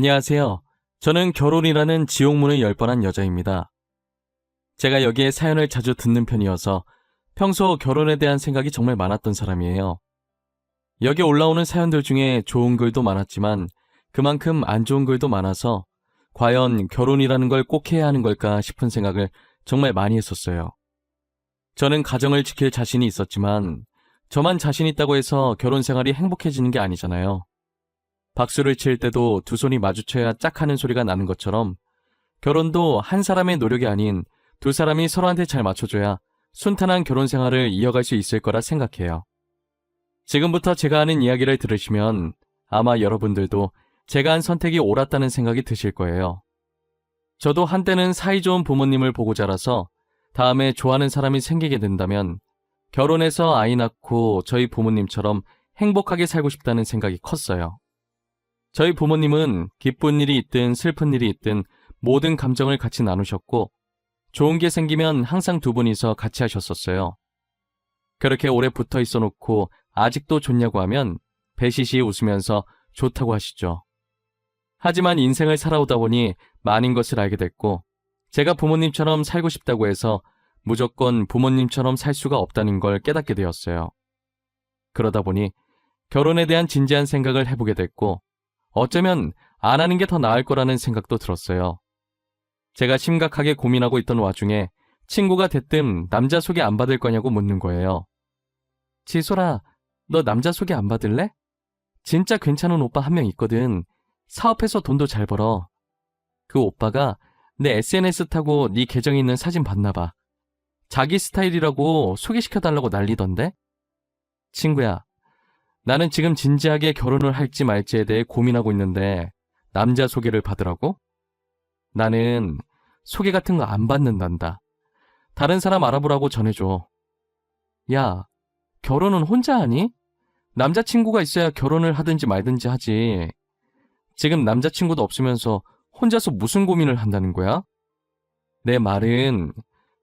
안녕하세요. 저는 결혼이라는 지옥문을 열 뻔한 여자입니다. 제가 여기에 사연을 자주 듣는 편이어서 평소 결혼에 대한 생각이 정말 많았던 사람이에요. 여기 올라오는 사연들 중에 좋은 글도 많았지만 그만큼 안 좋은 글도 많아서 과연 결혼이라는 걸 꼭 해야 하는 걸까 싶은 생각을 정말 많이 했었어요. 저는 가정을 지킬 자신이 있었지만 저만 자신 있다고 해서 결혼 생활이 행복해지는 게 아니잖아요. 박수를 칠 때도 두 손이 마주쳐야 짝 하는 소리가 나는 것처럼 결혼도 한 사람의 노력이 아닌 두 사람이 서로한테 잘 맞춰줘야 순탄한 결혼 생활을 이어갈 수 있을 거라 생각해요. 지금부터 제가 하는 이야기를 들으시면 아마 여러분들도 제가 한 선택이 옳았다는 생각이 드실 거예요. 저도 한때는 사이좋은 부모님을 보고 자라서 다음에 좋아하는 사람이 생기게 된다면 결혼해서 아이 낳고 저희 부모님처럼 행복하게 살고 싶다는 생각이 컸어요. 저희 부모님은 기쁜 일이 있든 슬픈 일이 있든 모든 감정을 같이 나누셨고 좋은 게 생기면 항상 두 분이서 같이 하셨었어요. 그렇게 오래 붙어 있어 놓고 아직도 좋냐고 하면 배시시 웃으면서 좋다고 하시죠. 하지만 인생을 살아오다 보니 많은 것을 알게 됐고 제가 부모님처럼 살고 싶다고 해서 무조건 부모님처럼 살 수가 없다는 걸 깨닫게 되었어요. 그러다 보니 결혼에 대한 진지한 생각을 해보게 됐고 어쩌면 안 하는 게 더 나을 거라는 생각도 들었어요. 제가 심각하게 고민하고 있던 와중에 친구가 대뜸 남자 소개 안 받을 거냐고 묻는 거예요. 지솔아, 너 남자 소개 안 받을래? 진짜 괜찮은 오빠 한 명 있거든. 사업해서 돈도 잘 벌어. 그 오빠가 내 SNS 타고 네 계정에 있는 사진 봤나 봐. 자기 스타일이라고 소개시켜달라고 난리던데? 친구야, 나는 지금 진지하게 결혼을 할지 말지에 대해 고민하고 있는데 남자 소개를 받으라고? 나는 소개 같은 거 안 받는단다. 다른 사람 알아보라고 전해줘. 야, 결혼은 혼자 하니? 남자친구가 있어야 결혼을 하든지 말든지 하지. 지금 남자친구도 없으면서 혼자서 무슨 고민을 한다는 거야? 내 말은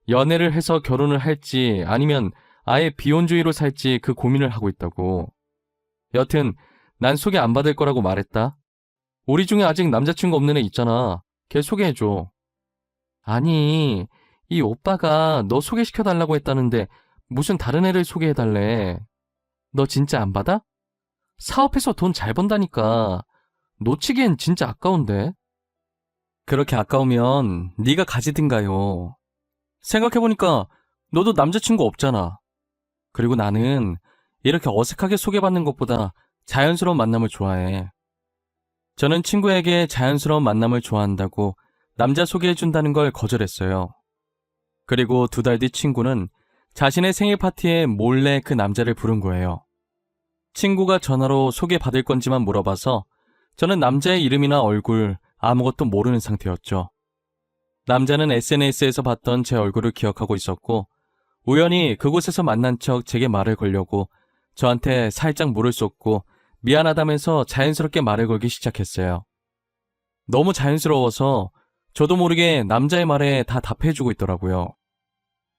연애를 해서 결혼을 할지 아니면 아예 비혼주의로 살지 그 고민을 하고 있다고. 여튼 난 소개 안 받을 거라고 말했다. 우리 중에 아직 남자친구 없는 애 있잖아. 걔 소개해줘. 아니, 이 오빠가 너 소개시켜달라고 했다는데 무슨 다른 애를 소개해달래. 너 진짜 안 받아? 사업해서 돈 잘 번다니까. 놓치기엔 진짜 아까운데. 그렇게 아까우면 네가 가지든가요. 생각해보니까 너도 남자친구 없잖아. 그리고 나는 이렇게 어색하게 소개받는 것보다 자연스러운 만남을 좋아해. 저는 친구에게 자연스러운 만남을 좋아한다고 남자 소개해준다는 걸 거절했어요. 그리고 2달 뒤 친구는 자신의 생일 파티에 몰래 그 남자를 부른 거예요. 친구가 전화로 소개받을 건지만 물어봐서 저는 남자의 이름이나 얼굴 아무것도 모르는 상태였죠. 남자는 SNS에서 봤던 제 얼굴을 기억하고 있었고 우연히 그곳에서 만난 척 제게 말을 걸려고 저한테 살짝 물을 쏟고 미안하다면서 자연스럽게 말을 걸기 시작했어요. 너무 자연스러워서 저도 모르게 남자의 말에 다 답해주고 있더라고요.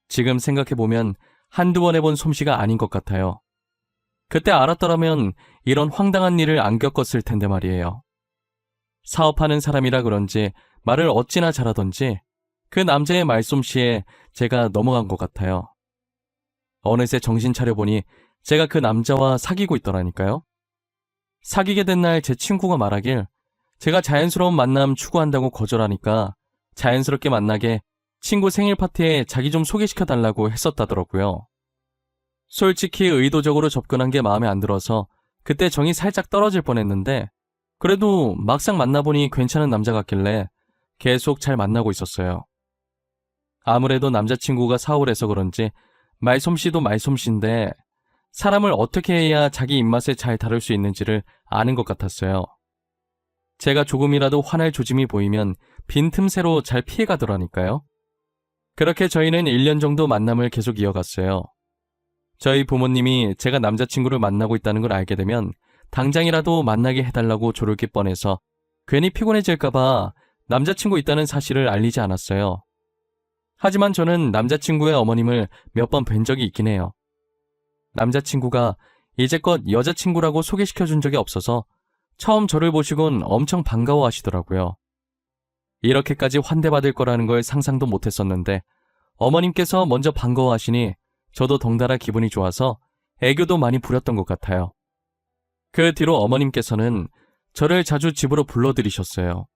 지금 생각해보면 한두 번 해본 솜씨가 아닌 것 같아요. 그때 알았더라면 이런 황당한 일을 안 겪었을 텐데 말이에요. 사업하는 사람이라 그런지 말을 어찌나 잘하던지 그 남자의 말솜씨에 제가 넘어간 것 같아요. 어느새 정신 차려보니 제가 그 남자와 사귀고 있더라니까요. 사귀게 된 날 제 친구가 말하길 제가 자연스러운 만남 추구한다고 거절하니까 자연스럽게 만나게 친구 생일 파티에 자기 좀 소개시켜달라고 했었다더라고요. 솔직히 의도적으로 접근한 게 마음에 안 들어서 그때 정이 살짝 떨어질 뻔했는데 그래도 막상 만나보니 괜찮은 남자 같길래 계속 잘 만나고 있었어요. 아무래도 남자친구가 사업을 해서 그런지 말솜씨도 말솜씨인데 사람을 어떻게 해야 자기 입맛에 잘 다룰 수 있는지를 아는 것 같았어요. 제가 조금이라도 화날 조짐이 보이면 빈틈새로 잘 피해가더라니까요. 그렇게 저희는 1년 정도 만남을 계속 이어갔어요. 저희 부모님이 제가 남자친구를 만나고 있다는 걸 알게 되면 당장이라도 만나게 해달라고 조르기 뻔해서 괜히 피곤해질까봐 남자친구 있다는 사실을 알리지 않았어요. 하지만 저는 남자친구의 어머님을 몇 번 뵌 적이 있긴 해요. 남자친구가 이제껏 여자친구라고 소개시켜준 적이 없어서 처음 저를 보시곤 엄청 반가워하시더라고요. 이렇게까지 환대받을 거라는 걸 상상도 못했었는데 어머님께서 먼저 반가워하시니 저도 덩달아 기분이 좋아서 애교도 많이 부렸던 것 같아요. 그 뒤로 어머님께서는 저를 자주 집으로 불러들이셨어요.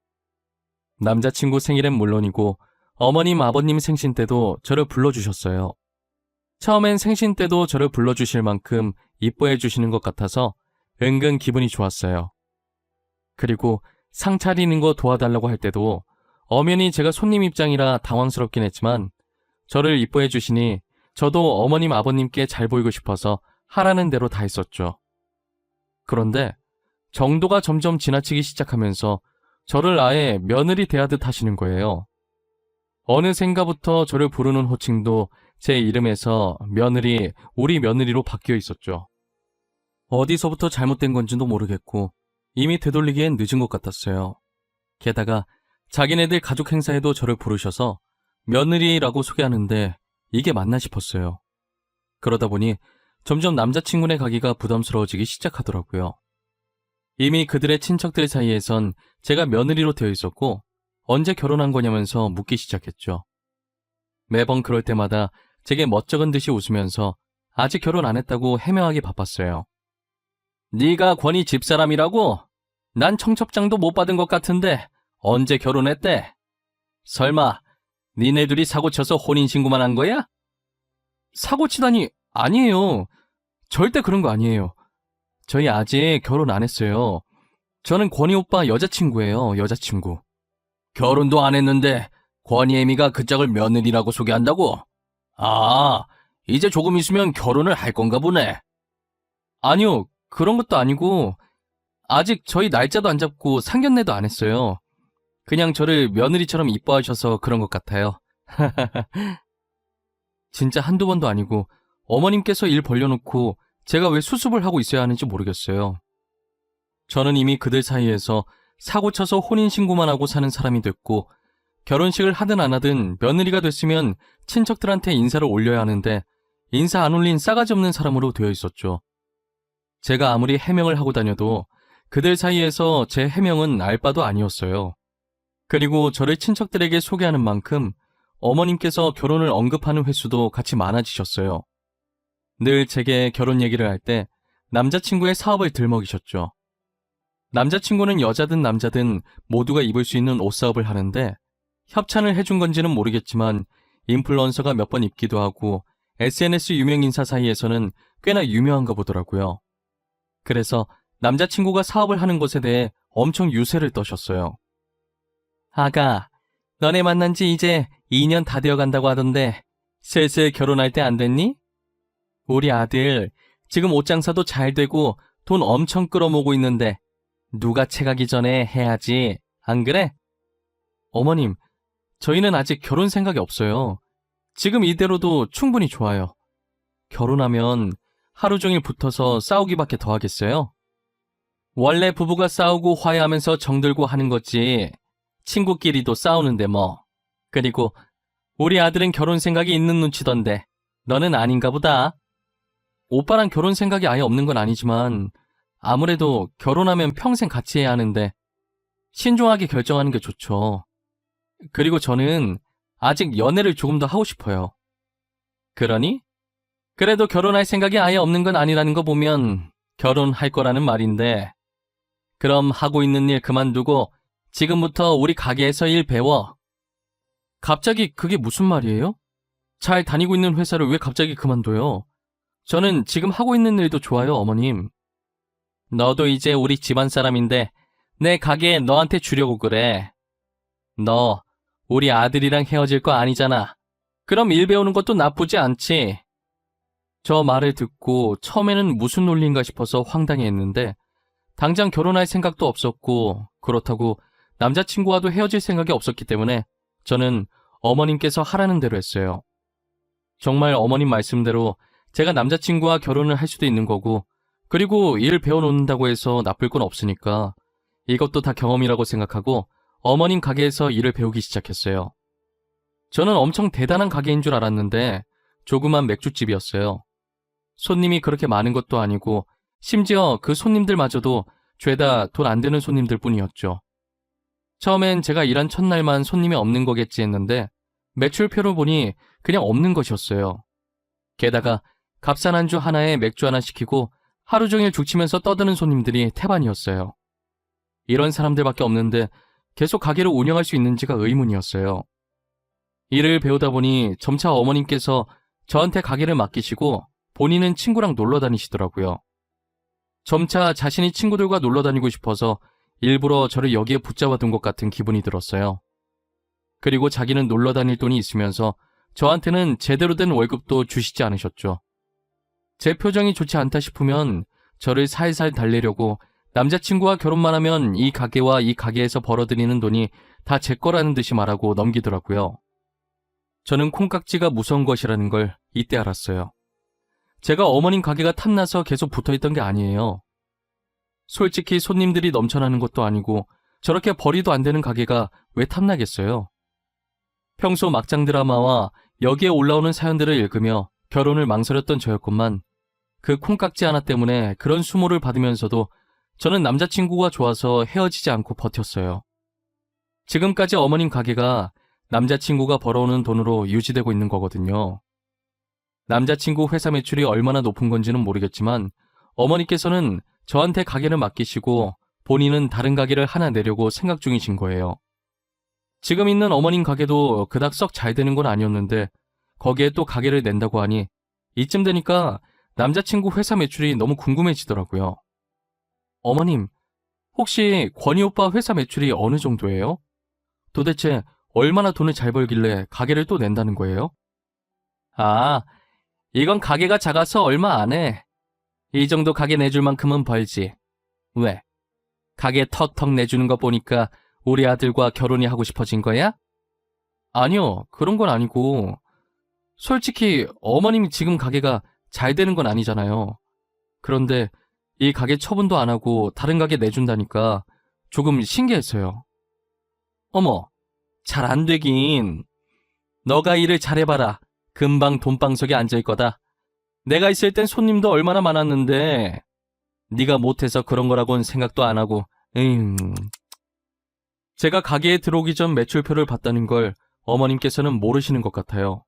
남자친구 생일엔 물론이고 어머님, 아버님 생신 때도 저를 불러주셨어요. 처음엔 생신 때도 저를 불러주실 만큼 이뻐해 주시는 것 같아서 은근 기분이 좋았어요. 그리고 상 차리는 거 도와달라고 할 때도 엄연히 제가 손님 입장이라 당황스럽긴 했지만 저를 이뻐해 주시니 저도 어머님, 아버님께 잘 보이고 싶어서 하라는 대로 다 했었죠. 그런데 정도가 점점 지나치기 시작하면서 저를 아예 며느리 대하듯 하시는 거예요. 어느샌가부터 저를 부르는 호칭도 제 이름에서 며느리, 우리 며느리로 바뀌어 있었죠. 어디서부터 잘못된 건지도 모르겠고 이미 되돌리기엔 늦은 것 같았어요. 게다가 자기네들 가족 행사에도 저를 부르셔서 며느리라고 소개하는데 이게 맞나 싶었어요. 그러다 보니 점점 남자친구네 가기가 부담스러워지기 시작하더라고요. 이미 그들의 친척들 사이에선 제가 며느리로 되어 있었고 언제 결혼한 거냐면서 묻기 시작했죠. 매번 그럴 때마다 제게 멋쩍은 듯이 웃으면서 아직 결혼 안 했다고 해명하기 바빴어요. 네가 권희 집사람이라고? 난 청첩장도 못 받은 것 같은데 언제 결혼했대? 설마 니네 둘이 사고쳐서 혼인신고만 한 거야? 사고치다니 아니에요. 절대 그런 거 아니에요. 저희 아직 결혼 안 했어요. 저는 권희 오빠 여자친구예요. 여자친구. 결혼도 안 했는데 권희 애미가 그 짝을 며느리라고 소개한다고? 아, 이제 조금 있으면 결혼을 할 건가 보네. 아니요, 그런 것도 아니고 아직 저희 날짜도 안 잡고 상견례도 안 했어요. 그냥 저를 며느리처럼 이뻐하셔서 그런 것 같아요. 진짜 한두 번도 아니고 어머님께서 일 벌려놓고 제가 왜 수습을 하고 있어야 하는지 모르겠어요. 저는 이미 그들 사이에서 사고쳐서 혼인신고만 하고 사는 사람이 됐고 결혼식을 하든 안 하든 며느리가 됐으면 친척들한테 인사를 올려야 하는데 인사 안 올린 싸가지 없는 사람으로 되어 있었죠. 제가 아무리 해명을 하고 다녀도 그들 사이에서 제 해명은 알 바도 아니었어요. 그리고 저를 친척들에게 소개하는 만큼 어머님께서 결혼을 언급하는 횟수도 같이 많아지셨어요. 늘 제게 결혼 얘기를 할 때 남자친구의 사업을 들먹이셨죠. 남자친구는 여자든 남자든 모두가 입을 수 있는 옷 사업을 하는데 협찬을 해준 건지는 모르겠지만 인플루언서가 몇 번 입기도 하고 SNS 유명 인사 사이에서는 꽤나 유명한가 보더라고요. 그래서 남자친구가 사업을 하는 것에 대해 엄청 유세를 떠셨어요. 아가, 너네 만난 지 이제 2년 다 되어 간다고 하던데 슬슬 결혼할 때 안 됐니? 우리 아들 지금 옷 장사도 잘 되고 돈 엄청 끌어모으고 있는데 누가 채가기 전에 해야지, 안 그래? 어머님, 저희는 아직 결혼 생각이 없어요. 지금 이대로도 충분히 좋아요. 결혼하면 하루 종일 붙어서 싸우기밖에 더 하겠어요? 원래 부부가 싸우고 화해하면서 정들고 하는 거지. 친구끼리도 싸우는데 뭐. 그리고 우리 아들은 결혼 생각이 있는 눈치던데 너는 아닌가 보다. 오빠랑 결혼 생각이 아예 없는 건 아니지만 아무래도 결혼하면 평생 같이 해야 하는데 신중하게 결정하는 게 좋죠. 그리고 저는 아직 연애를 조금 더 하고 싶어요. 그러니? 그래도 결혼할 생각이 아예 없는 건 아니라는 거 보면 결혼할 거라는 말인데 그럼 하고 있는 일 그만두고 지금부터 우리 가게에서 일 배워. 갑자기 그게 무슨 말이에요? 잘 다니고 있는 회사를 왜 갑자기 그만둬요? 저는 지금 하고 있는 일도 좋아요, 어머님. 너도 이제 우리 집안 사람인데 내 가게에 너한테 주려고 그래. 너 우리 아들이랑 헤어질 거 아니잖아. 그럼 일 배우는 것도 나쁘지 않지. 저 말을 듣고 처음에는 무슨 논리인가 싶어서 황당해했는데 당장 결혼할 생각도 없었고 그렇다고 남자친구와도 헤어질 생각이 없었기 때문에 저는 어머님께서 하라는 대로 했어요. 정말 어머님 말씀대로 제가 남자친구와 결혼을 할 수도 있는 거고 그리고 일 배워놓는다고 해서 나쁠 건 없으니까 이것도 다 경험이라고 생각하고 어머님 가게에서 일을 배우기 시작했어요. 저는 엄청 대단한 가게인 줄 알았는데 조그만 맥주집이었어요. 손님이 그렇게 많은 것도 아니고 심지어 그 손님들마저도 죄다 돈 안 되는 손님들 뿐이었죠. 처음엔 제가 일한 첫날만 손님이 없는 거겠지 했는데 매출표를 보니 그냥 없는 것이었어요. 게다가 값싼 안주 하나에 맥주 하나 시키고 하루 종일 죽치면서 떠드는 손님들이 태반이었어요. 이런 사람들밖에 없는데 계속 가게를 운영할 수 있는지가 의문이었어요. 일을 배우다 보니 점차 어머님께서 저한테 가게를 맡기시고 본인은 친구랑 놀러 다니시더라고요. 점차 자신이 친구들과 놀러 다니고 싶어서 일부러 저를 여기에 붙잡아둔 것 같은 기분이 들었어요. 그리고 자기는 놀러 다닐 돈이 있으면서 저한테는 제대로 된 월급도 주시지 않으셨죠. 제 표정이 좋지 않다 싶으면 저를 살살 달래려고 남자친구와 결혼만 하면 이 가게와 이 가게에서 벌어들이는 돈이 다 제 거라는 듯이 말하고 넘기더라고요. 저는 콩깍지가 무서운 것이라는 걸 이때 알았어요. 제가 어머님 가게가 탐나서 계속 붙어있던 게 아니에요. 솔직히 손님들이 넘쳐나는 것도 아니고 저렇게 벌이도 안 되는 가게가 왜 탐나겠어요? 평소 막장 드라마와 여기에 올라오는 사연들을 읽으며 결혼을 망설였던 저였건만 그 콩깍지 하나 때문에 그런 수모를 받으면서도 저는 남자친구가 좋아서 헤어지지 않고 버텼어요. 지금까지 어머님 가게가 남자친구가 벌어오는 돈으로 유지되고 있는 거거든요. 남자친구 회사 매출이 얼마나 높은 건지는 모르겠지만 어머니께서는 저한테 가게를 맡기시고 본인은 다른 가게를 하나 내려고 생각 중이신 거예요. 지금 있는 어머님 가게도 그닥 썩 잘 되는 건 아니었는데 거기에 또 가게를 낸다고 하니 이쯤 되니까 남자친구 회사 매출이 너무 궁금해지더라고요. 어머님, 혹시 권희 오빠 회사 매출이 어느 정도예요? 도대체 얼마나 돈을 잘 벌길래 가게를 또 낸다는 거예요? 아, 이건 가게가 작아서 얼마 안 해. 이 정도 가게 내줄 만큼은 벌지. 왜? 가게 턱턱 내주는 거 보니까 우리 아들과 결혼이 하고 싶어진 거야? 아니요, 그런 건 아니고. 솔직히 어머님이 지금 가게가 잘 되는 건 아니잖아요. 그런데 이 가게 처분도 안 하고 다른 가게 내준다니까 조금 신기했어요. 어머, 잘 안 되긴. 너가 일을 잘해봐라. 금방 돈방석에 앉을 거다. 내가 있을 땐 손님도 얼마나 많았는데 네가 못해서 그런 거라고는 생각도 안 하고. 제가 가게에 들어오기 전 매출표를 봤다는 걸 어머님께서는 모르시는 것 같아요.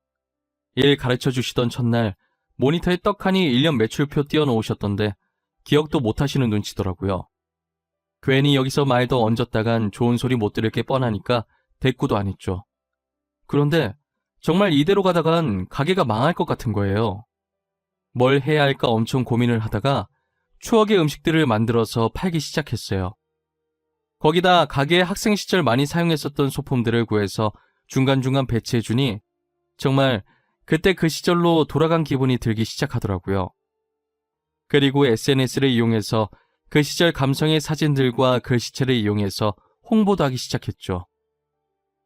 일 가르쳐 주시던 첫날 모니터에 떡하니 1년 매출표 띄워놓으셨던데 기억도 못하시는 눈치더라고요. 괜히 여기서 말 더 얹었다간 좋은 소리 못 들을 게 뻔하니까 대꾸도 안 했죠. 그런데 정말 이대로 가다간 가게가 망할 것 같은 거예요. 뭘 해야 할까 엄청 고민을 하다가 추억의 음식들을 만들어서 팔기 시작했어요. 거기다 가게에 학생 시절 많이 사용했었던 소품들을 구해서 중간중간 배치해주니 정말 그때 그 시절로 돌아간 기분이 들기 시작하더라고요. 그리고 SNS를 이용해서 그 시절 감성의 사진들과 글씨체를 이용해서 홍보도 하기 시작했죠.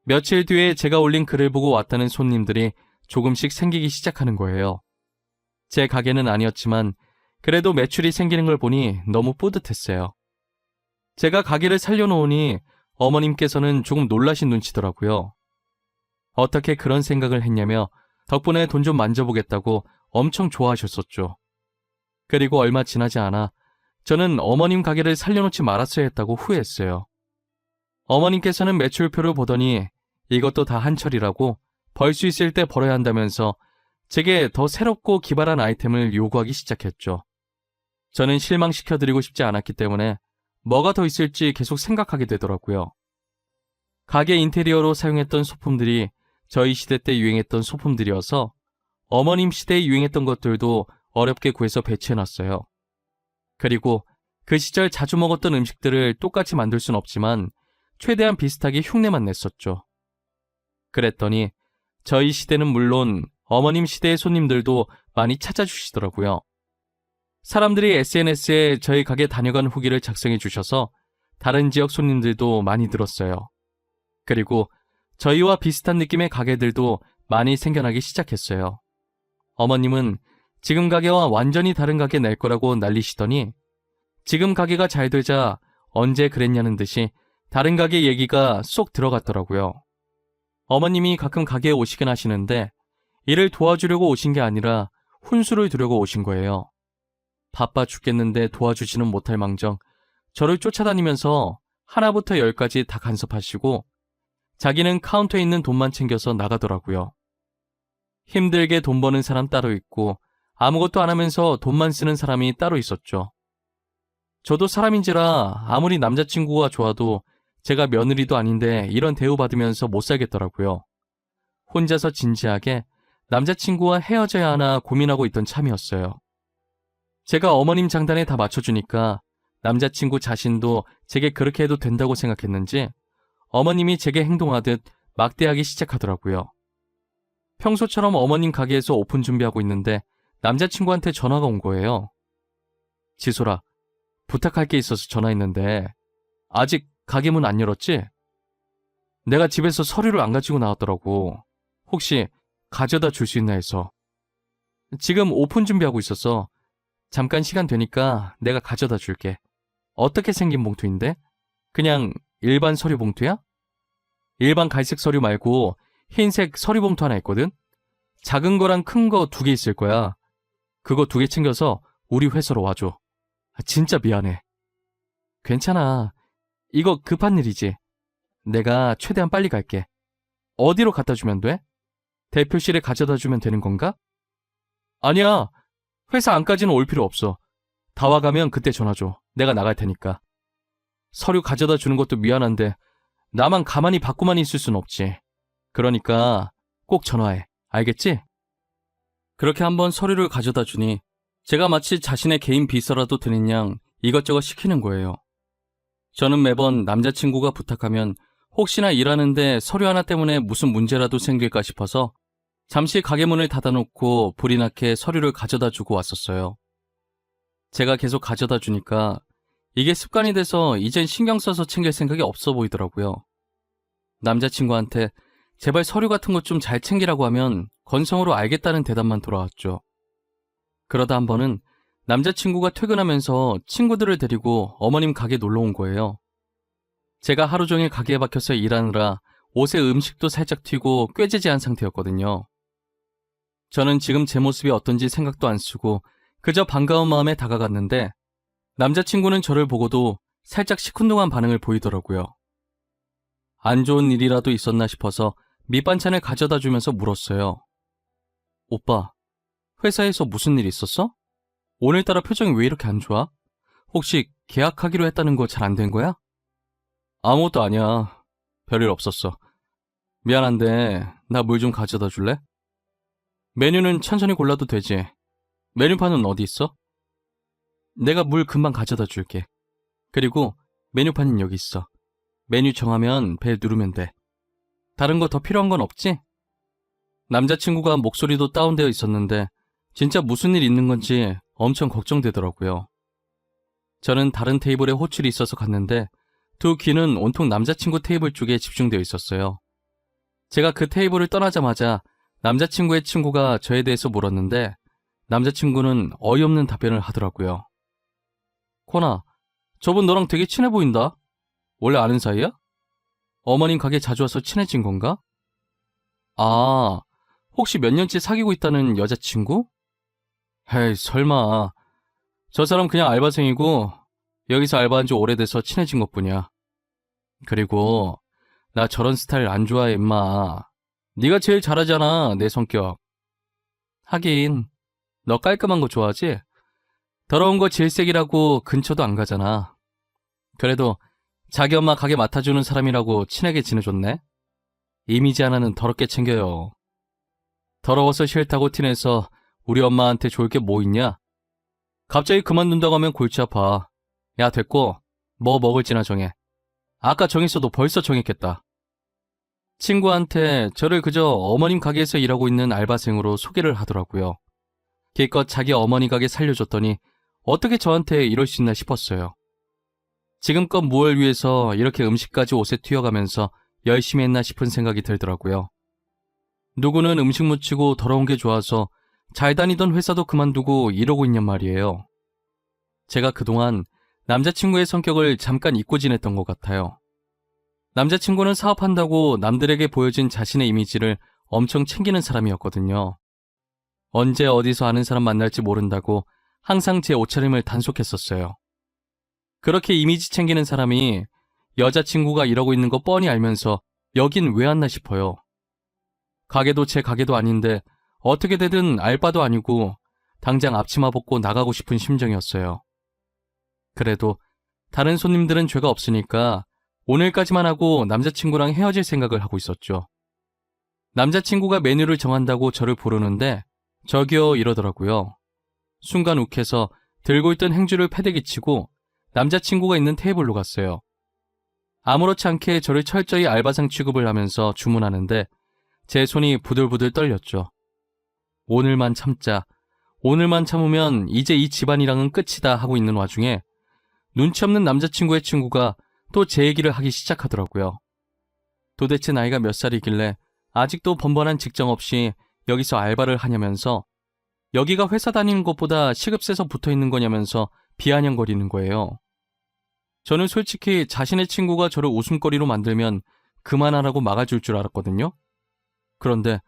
며칠 뒤에 제가 올린 글을 보고 왔다는 손님들이 조금씩 생기기 시작하는 거예요. 제 가게는 아니었지만 그래도 매출이 생기는 걸 보니 너무 뿌듯했어요. 제가 가게를 살려놓으니 어머님께서는 조금 놀라신 눈치더라고요. 어떻게 그런 생각을 했냐며 덕분에 돈 좀 만져보겠다고 엄청 좋아하셨었죠. 그리고 얼마 지나지 않아 저는 어머님 가게를 살려놓지 말았어야 했다고 후회했어요. 어머님께서는 매출표를 보더니 이것도 다 한철이라고 벌 수 있을 때 벌어야 한다면서 제게 더 새롭고 기발한 아이템을 요구하기 시작했죠. 저는 실망시켜드리고 싶지 않았기 때문에 뭐가 더 있을지 계속 생각하게 되더라고요. 가게 인테리어로 사용했던 소품들이 저희 시대 때 유행했던 소품들이어서 어머님 시대에 유행했던 것들도 어렵게 구해서 배치해놨어요. 그리고 그 시절 자주 먹었던 음식들을 똑같이 만들 순 없지만 최대한 비슷하게 흉내만 냈었죠. 그랬더니 저희 시대는 물론 어머님 시대의 손님들도 많이 찾아주시더라고요. 사람들이 SNS에 저희 가게 다녀간 후기를 작성해 주셔서 다른 지역 손님들도 많이 늘었어요. 그리고 저희와 비슷한 느낌의 가게들도 많이 생겨나기 시작했어요. 어머님은 지금 가게와 완전히 다른 가게 낼 거라고 난리시더니 지금 가게가 잘 되자 언제 그랬냐는 듯이 다른 가게 얘기가 쏙 들어갔더라고요. 어머님이 가끔 가게에 오시긴 하시는데 일을 도와주려고 오신 게 아니라 훈수를 두려고 오신 거예요. 바빠 죽겠는데 도와주지는 못할 망정 저를 쫓아다니면서 하나부터 열까지 다 간섭하시고 자기는 카운터에 있는 돈만 챙겨서 나가더라고요. 힘들게 돈 버는 사람 따로 있고 아무것도 안 하면서 돈만 쓰는 사람이 따로 있었죠. 저도 사람인지라 아무리 남자친구가 좋아도 제가 며느리도 아닌데 이런 대우받으면서 못 살겠더라고요. 혼자서 진지하게 남자친구와 헤어져야 하나 고민하고 있던 참이었어요. 제가 어머님 장단에 다 맞춰주니까 남자친구 자신도 제게 그렇게 해도 된다고 생각했는지 어머님이 제게 행동하듯 막대하기 시작하더라고요. 평소처럼 어머님 가게에서 오픈 준비하고 있는데 남자친구한테 전화가 온 거예요. 지소라, 부탁할 게 있어서 전화했는데 아직 가게 문 안 열었지? 내가 집에서 서류를 안 가지고 나왔더라고. 혹시 가져다 줄 수 있나 해서. 지금 오픈 준비하고 있어서 잠깐 시간 되니까 내가 가져다 줄게. 어떻게 생긴 봉투인데? 그냥 일반 서류 봉투야? 일반 갈색 서류 말고 흰색 서류 봉투 하나 있거든? 작은 거랑 큰 거 2개 있을 거야. 그거 2개 챙겨서 우리 회사로 와줘. 진짜 미안해. 괜찮아. 이거 급한 일이지. 내가 최대한 빨리 갈게. 어디로 갖다 주면 돼? 대표실에 가져다 주면 되는 건가? 아니야. 회사 안까지는 올 필요 없어. 다 와가면 그때 전화 줘. 내가 나갈 테니까. 서류 가져다 주는 것도 미안한데 나만 가만히 받고만 있을 순 없지. 그러니까 꼭 전화해. 알겠지? 그렇게 한번 서류를 가져다 주니 제가 마치 자신의 개인 비서라도 되는 양 이것저것 시키는 거예요. 저는 매번 남자친구가 부탁하면 혹시나 일하는데 서류 하나 때문에 무슨 문제라도 생길까 싶어서 잠시 가게 문을 닫아놓고 불이 나게 서류를 가져다 주고 왔었어요. 제가 계속 가져다 주니까 이게 습관이 돼서 이젠 신경 써서 챙길 생각이 없어 보이더라고요. 남자친구한테 제발 서류 같은 것 좀 잘 챙기라고 하면 건성으로 알겠다는 대답만 돌아왔죠. 그러다 한 번은 남자친구가 퇴근하면서 친구들을 데리고 어머님 가게 놀러 온 거예요. 제가 하루 종일 가게에 박혀서 일하느라 옷에 음식도 살짝 튀고 꾀지지한 상태였거든요. 저는 지금 제 모습이 어떤지 생각도 안 쓰고 그저 반가운 마음에 다가갔는데 남자친구는 저를 보고도 살짝 시큰둥한 반응을 보이더라고요. 안 좋은 일이라도 있었나 싶어서 밑반찬을 가져다 주면서 물었어요. 오빠, 회사에서 무슨 일 있었어? 오늘따라 표정이 왜 이렇게 안 좋아? 혹시 계약하기로 했다는 거 잘 안 된 거야? 아무것도 아니야. 별일 없었어. 미안한데 나 물 좀 가져다 줄래? 메뉴는 천천히 골라도 되지. 메뉴판은 어디 있어? 내가 물 금방 가져다 줄게. 그리고 메뉴판은 여기 있어. 메뉴 정하면 벨 누르면 돼. 다른 거 더 필요한 건 없지? 남자친구가 목소리도 다운되어 있었는데 진짜 무슨 일 있는 건지 엄청 걱정되더라고요. 저는 다른 테이블에 호출이 있어서 갔는데 두 귀는 온통 남자친구 테이블 쪽에 집중되어 있었어요. 제가 그 테이블을 떠나자마자 남자친구의 친구가 저에 대해서 물었는데 남자친구는 어이없는 답변을 하더라고요. 코나, 저분 너랑 되게 친해 보인다. 원래 아는 사이야? 어머님 가게 자주 와서 친해진 건가? 아, 혹시 몇 년째 사귀고 있다는 여자친구? 에이, 설마. 저 사람 그냥 알바생이고 여기서 알바한 지 오래돼서 친해진 것뿐이야. 그리고 나 저런 스타일 안 좋아해, 임마. 네가 제일 잘하잖아, 내 성격. 하긴 너 깔끔한 거 좋아하지? 더러운 거 질색이라고 근처도 안 가잖아. 그래도 자기 엄마 가게 맡아주는 사람이라고 친하게 지내줬네. 이미지 하나는 더럽게 챙겨요. 더러워서 싫다고 티내서 우리 엄마한테 좋을 게 뭐 있냐? 갑자기 그만둔다고 하면 골치 아파. 야, 됐고 뭐 먹을지나 정해. 아까 정했어도 벌써 정했겠다. 친구한테 저를 그저 어머님 가게에서 일하고 있는 알바생으로 소개를 하더라고요. 기껏 자기 어머니 가게 살려줬더니 어떻게 저한테 이럴 수 있나 싶었어요. 지금껏 무얼 위해서 이렇게 음식까지 옷에 튀어가면서 열심히 했나 싶은 생각이 들더라고요. 누구는 음식 묻히고 더러운 게 좋아서 잘 다니던 회사도 그만두고 이러고 있냔 말이에요. 제가 그동안 남자친구의 성격을 잠깐 잊고 지냈던 것 같아요. 남자친구는 사업한다고 남들에게 보여진 자신의 이미지를 엄청 챙기는 사람이었거든요. 언제 어디서 아는 사람 만날지 모른다고 항상 제 옷차림을 단속했었어요. 그렇게 이미지 챙기는 사람이 여자친구가 이러고 있는 거 뻔히 알면서 여긴 왜 왔나 싶어요. 가게도 제 가게도 아닌데 어떻게 되든 알바도 아니고 당장 앞치마 벗고 나가고 싶은 심정이었어요. 그래도 다른 손님들은 죄가 없으니까 오늘까지만 하고 남자친구랑 헤어질 생각을 하고 있었죠. 남자친구가 메뉴를 정한다고 저를 부르는데 저기요 이러더라고요. 순간 욱해서 들고 있던 행주를 패대기 치고 남자친구가 있는 테이블로 갔어요. 아무렇지 않게 저를 철저히 알바상 취급을 하면서 주문하는데 제 손이 부들부들 떨렸죠. 오늘만 참자. 오늘만 참으면 이제 이 집안이랑은 끝이다 하고 있는 와중에 눈치 없는 남자친구의 친구가 또 제 얘기를 하기 시작하더라고요. 도대체 나이가 몇 살이길래 아직도 번번한 직장 없이 여기서 알바를 하냐면서 여기가 회사 다니는 것보다 시급 세서 붙어있는 거냐면서 비아냥거리는 거예요. 저는 솔직히 자신의 친구가 저를 웃음거리로 만들면 그만하라고 막아줄 줄 알았거든요. 그런데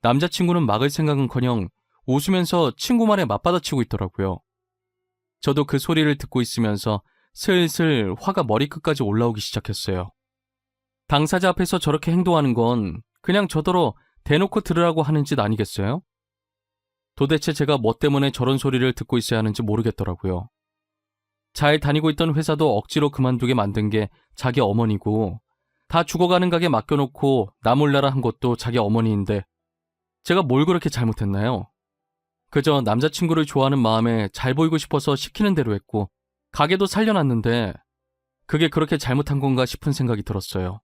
남자친구는 막을 생각은커녕 웃으면서 친구 말에 맞받아치고 있더라고요. 저도 그 소리를 듣고 있으면서 슬슬 화가 머리끝까지 올라오기 시작했어요. 당사자 앞에서 저렇게 행동하는 건 그냥 저더러 대놓고 들으라고 하는 짓 아니겠어요? 도대체 제가 뭐 때문에 저런 소리를 듣고 있어야 하는지 모르겠더라고요. 잘 다니고 있던 회사도 억지로 그만두게 만든 게 자기 어머니고 다 죽어가는 가게 맡겨놓고 나 몰라라 한 것도 자기 어머니인데 제가 뭘 그렇게 잘못했나요? 그저 남자친구를 좋아하는 마음에 잘 보이고 싶어서 시키는 대로 했고 가게도 살려놨는데 그게 그렇게 잘못한 건가 싶은 생각이 들었어요.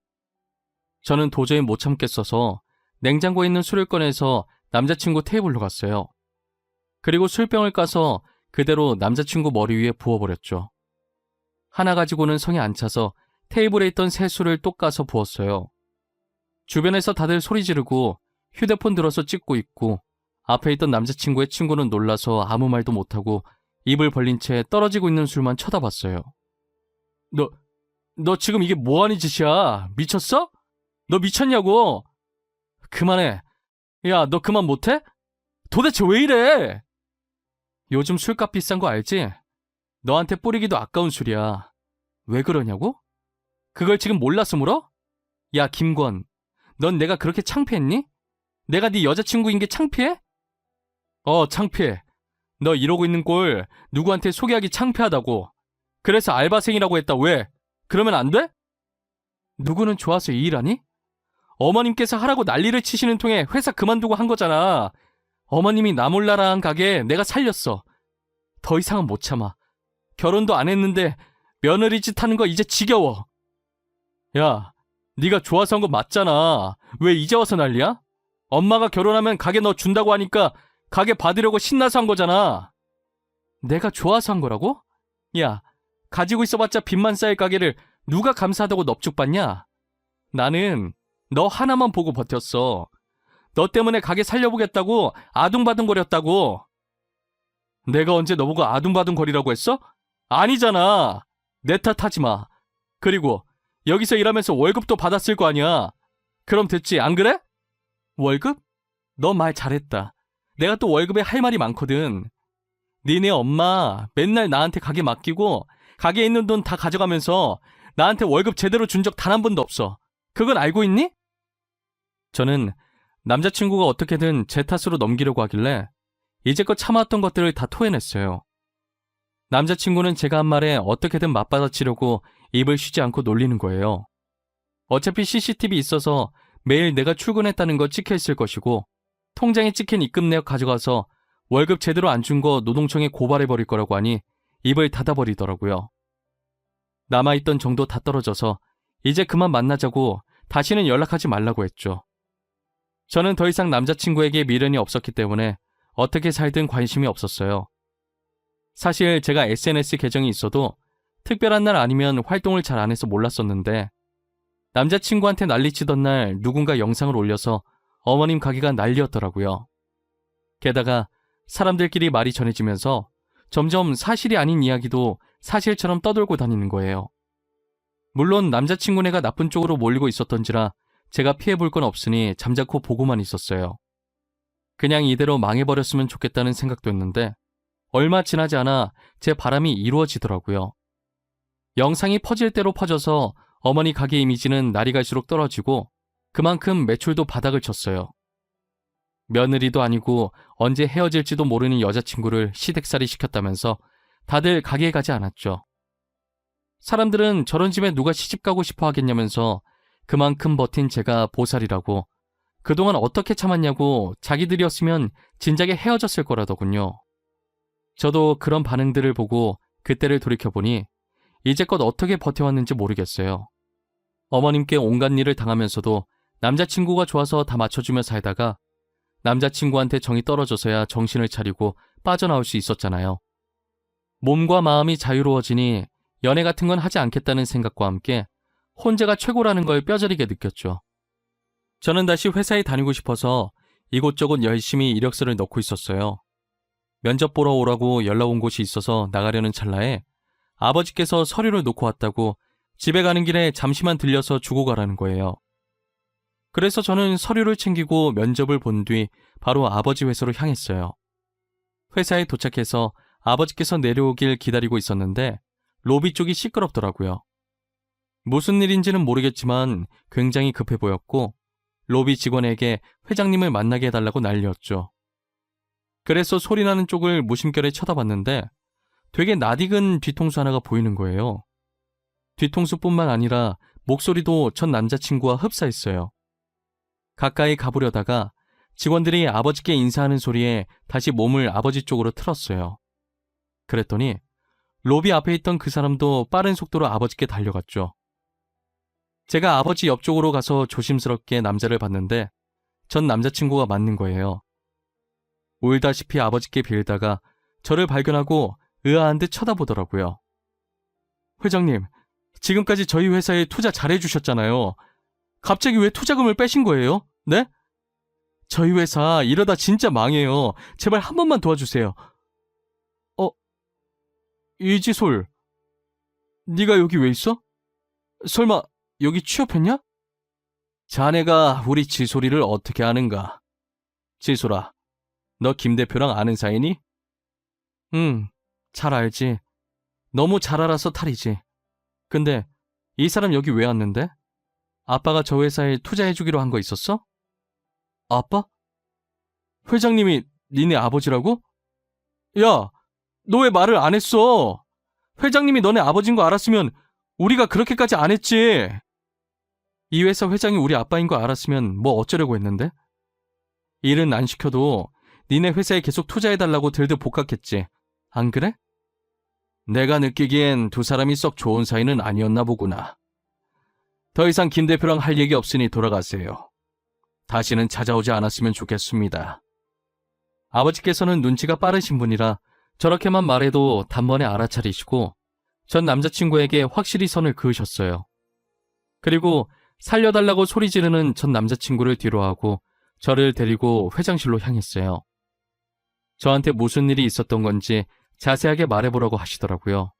저는 도저히 못 참겠어서 냉장고에 있는 술을 꺼내서 남자친구 테이블로 갔어요. 그리고 술병을 까서 그대로 남자친구 머리 위에 부어버렸죠. 하나 가지고는 성이 안 차서 테이블에 있던 새 술을 또 까서 부었어요. 주변에서 다들 소리 지르고 휴대폰 들어서 찍고 있고 앞에 있던 남자친구의 친구는 놀라서 아무 말도 못하고 입을 벌린 채 떨어지고 있는 술만 쳐다봤어요. 너 지금 이게 뭐하는 짓이야? 미쳤어? 너 미쳤냐고? 그만해. 야, 너 그만 못해? 도대체 왜 이래? 요즘 술값 비싼 거 알지? 너한테 뿌리기도 아까운 술이야. 왜 그러냐고? 그걸 지금 몰라서 물어? 야, 김권. 넌 내가 그렇게 창피했니? 내가 네 여자친구인 게 창피해? 창피해. 너 이러고 있는 꼴 누구한테 소개하기 창피하다고. 그래서 알바생이라고 했다. 왜? 그러면 안 돼? 누구는 좋아서 이 일하니? 어머님께서 하라고 난리를 치시는 통에 회사 그만두고 한 거잖아. 어머님이 나 몰라라 한 가게 내가 살렸어. 더 이상은 못 참아. 결혼도 안 했는데 며느리 짓 하는 거 이제 지겨워. 야, 네가 좋아서 한 거 맞잖아. 왜 이제 와서 난리야? 엄마가 결혼하면 가게 너 준다고 하니까 가게 받으려고 신나서 한 거잖아. 내가 좋아서 한 거라고? 야, 가지고 있어봤자 빚만 쌓일 가게를 누가 감사하다고 넙죽받냐? 나는 너 하나만 보고 버텼어. 너 때문에 가게 살려보겠다고 아둥바둥거렸다고. 내가 언제 너보고 아둥바둥거리라고 했어? 아니잖아. 내 탓하지 마. 그리고 여기서 일하면서 월급도 받았을 거 아니야. 그럼 됐지, 안 그래? 월급? 너 말 잘했다. 내가 또 월급에 할 말이 많거든. 니네 엄마 맨날 나한테 가게 맡기고 가게에 있는 돈 다 가져가면서 나한테 월급 제대로 준 적 단 한 번도 없어. 그건 알고 있니? 저는 남자친구가 어떻게든 제 탓으로 넘기려고 하길래 이제껏 참아왔던 것들을 다 토해냈어요. 남자친구는 제가 한 말에 어떻게든 맞받아치려고 입을 쉬지 않고 놀리는 거예요. 어차피 CCTV 있어서 매일 내가 출근했다는 거 찍혀있을 것이고 통장에 찍힌 입금 내역 가져가서 월급 제대로 안 준 거 노동청에 고발해버릴 거라고 하니 입을 닫아버리더라고요. 남아있던 정도 다 떨어져서 이제 그만 만나자고 다시는 연락하지 말라고 했죠. 저는 더 이상 남자친구에게 미련이 없었기 때문에 어떻게 살든 관심이 없었어요. 사실 제가 SNS 계정이 있어도 특별한 날 아니면 활동을 잘 안 해서 몰랐었는데 남자친구한테 난리치던 날 누군가 영상을 올려서 어머님 가게가 난리였더라고요. 게다가 사람들끼리 말이 전해지면서 점점 사실이 아닌 이야기도 사실처럼 떠돌고 다니는 거예요. 물론 남자친구네가 나쁜 쪽으로 몰리고 있었던지라 제가 피해볼 건 없으니 잠자코 보고만 있었어요. 그냥 이대로 망해버렸으면 좋겠다는 생각도 했는데 얼마 지나지 않아 제 바람이 이루어지더라고요. 영상이 퍼질 대로 퍼져서 어머니 가게 이미지는 날이 갈수록 떨어지고 그만큼 매출도 바닥을 쳤어요. 며느리도 아니고 언제 헤어질지도 모르는 여자친구를 시댁살이 시켰다면서 다들 가게에 가지 않았죠. 사람들은 저런 집에 누가 시집가고 싶어 하겠냐면서 그만큼 버틴 제가 보살이라고, 그동안 어떻게 참았냐고 자기들이었으면 진작에 헤어졌을 거라더군요. 저도 그런 반응들을 보고 그때를 돌이켜보니 이제껏 어떻게 버텨왔는지 모르겠어요. 어머님께 온갖 일을 당하면서도 남자친구가 좋아서 다 맞춰주며 살다가 남자친구한테 정이 떨어져서야 정신을 차리고 빠져나올 수 있었잖아요. 몸과 마음이 자유로워지니 연애 같은 건 하지 않겠다는 생각과 함께 혼자가 최고라는 걸 뼈저리게 느꼈죠. 저는 다시 회사에 다니고 싶어서 이곳저곳 열심히 이력서를 넣고 있었어요. 면접 보러 오라고 연락 온 곳이 있어서 나가려는 찰나에 아버지께서 서류를 놓고 왔다고 집에 가는 길에 잠시만 들려서 주고 가라는 거예요. 그래서 저는 서류를 챙기고 면접을 본 뒤 바로 아버지 회사로 향했어요. 회사에 도착해서 아버지께서 내려오길 기다리고 있었는데 로비 쪽이 시끄럽더라고요. 무슨 일인지는 모르겠지만 굉장히 급해 보였고 로비 직원에게 회장님을 만나게 해달라고 난리였죠. 그래서 소리나는 쪽을 무심결에 쳐다봤는데 되게 낯익은 뒤통수 하나가 보이는 거예요. 뒤통수뿐만 아니라 목소리도 전 남자친구와 흡사했어요. 가까이 가보려다가 직원들이 아버지께 인사하는 소리에 다시 몸을 아버지 쪽으로 틀었어요. 그랬더니 로비 앞에 있던 그 사람도 빠른 속도로 아버지께 달려갔죠. 제가 아버지 옆쪽으로 가서 조심스럽게 남자를 봤는데 전 남자친구가 맞는 거예요. 울다시피 아버지께 빌다가 저를 발견하고 의아한 듯 쳐다보더라고요. 회장님, 지금까지 저희 회사에 투자 잘해주셨잖아요. 갑자기 왜 투자금을 빼신 거예요? 네? 저희 회사 이러다 진짜 망해요. 제발 한 번만 도와주세요. 이지솔, 네가 여기 왜 있어? 설마 여기 취업했냐? 자네가 우리 지솔이를 어떻게 아는가? 지솔아, 너 김 대표랑 아는 사이니? 응, 잘 알지. 너무 잘 알아서 탈이지. 근데 이 사람 여기 왜 왔는데? 아빠가 저 회사에 투자해주기로 한 거 있었어? 아빠? 회장님이 니네 아버지라고? 야, 너 왜 말을 안 했어? 회장님이 너네 아버지인 거 알았으면 우리가 그렇게까지 안 했지. 이 회사 회장이 우리 아빠인 거 알았으면 뭐 어쩌려고 했는데? 일은 안 시켜도 니네 회사에 계속 투자해달라고 들들 복학했지. 안 그래? 내가 느끼기엔 두 사람이 썩 좋은 사이는 아니었나 보구나. 더 이상 김 대표랑 할 얘기 없으니 돌아가세요. 다시는 찾아오지 않았으면 좋겠습니다. 아버지께서는 눈치가 빠르신 분이라 저렇게만 말해도 단번에 알아차리시고 전 남자친구에게 확실히 선을 그으셨어요. 그리고 살려달라고 소리 지르는 전 남자친구를 뒤로하고 저를 데리고 회장실로 향했어요. 저한테 무슨 일이 있었던 건지 자세하게 말해보라고 하시더라고요.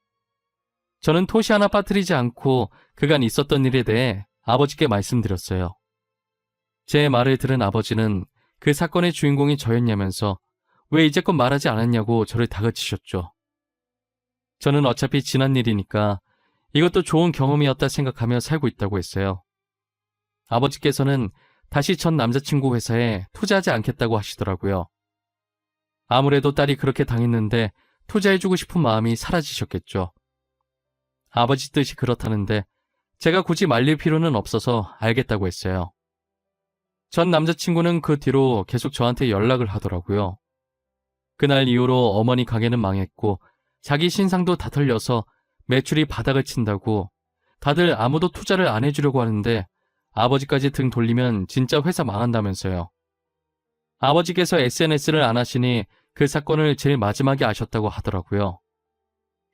저는 토시 하나 빠뜨리지 않고 그간 있었던 일에 대해 아버지께 말씀드렸어요. 제 말을 들은 아버지는 그 사건의 주인공이 저였냐면서 왜 이제껏 말하지 않았냐고 저를 다그치셨죠. 저는 어차피 지난 일이니까 이것도 좋은 경험이었다 생각하며 살고 있다고 했어요. 아버지께서는 다시 전 남자친구 회사에 투자하지 않겠다고 하시더라고요. 아무래도 딸이 그렇게 당했는데 투자해주고 싶은 마음이 사라지셨겠죠. 아버지 뜻이 그렇다는데 제가 굳이 말릴 필요는 없어서 알겠다고 했어요. 전 남자친구는 그 뒤로 계속 저한테 연락을 하더라고요. 그날 이후로 어머니 가게는 망했고 자기 신상도 다 털려서 매출이 바닥을 친다고 다들 아무도 투자를 안 해주려고 하는데 아버지까지 등 돌리면 진짜 회사 망한다면서요. 아버지께서 SNS를 안 하시니 그 사건을 제일 마지막에 아셨다고 하더라고요.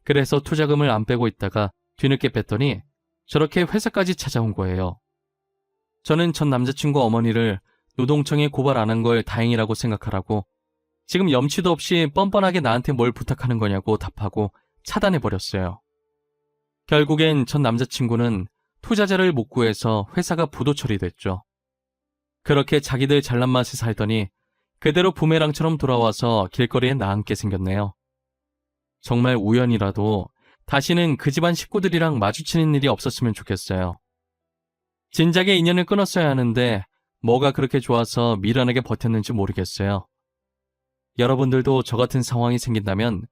그래서 투자금을 안 빼고 있다가 뒤늦게 뺐더니 저렇게 회사까지 찾아온 거예요. 저는 전 남자친구 어머니를 노동청에 고발 안 한 걸 다행이라고 생각하라고 지금 염치도 없이 뻔뻔하게 나한테 뭘 부탁하는 거냐고 답하고 차단해버렸어요. 결국엔 전 남자친구는 투자자를 못 구해서 회사가 부도 처리됐죠. 그렇게 자기들 잘난 맛에 살더니 그대로 부메랑처럼 돌아와서 길거리에 나앉게 생겼네요. 정말 우연이라도 다시는 그 집안 식구들이랑 마주치는 일이 없었으면 좋겠어요. 진작에 인연을 끊었어야 하는데 뭐가 그렇게 좋아서 미련하게 버텼는지 모르겠어요. 여러분들도 저 같은 상황이 생긴다면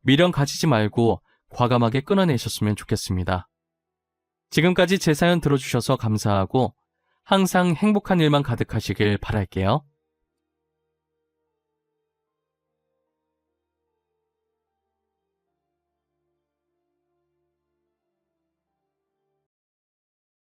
미련 가지지 말고 과감하게 끊어내셨으면 좋겠습니다. 지금까지 제 사연 들어주셔서 감사하고 항상 행복한 일만 가득하시길 바랄게요.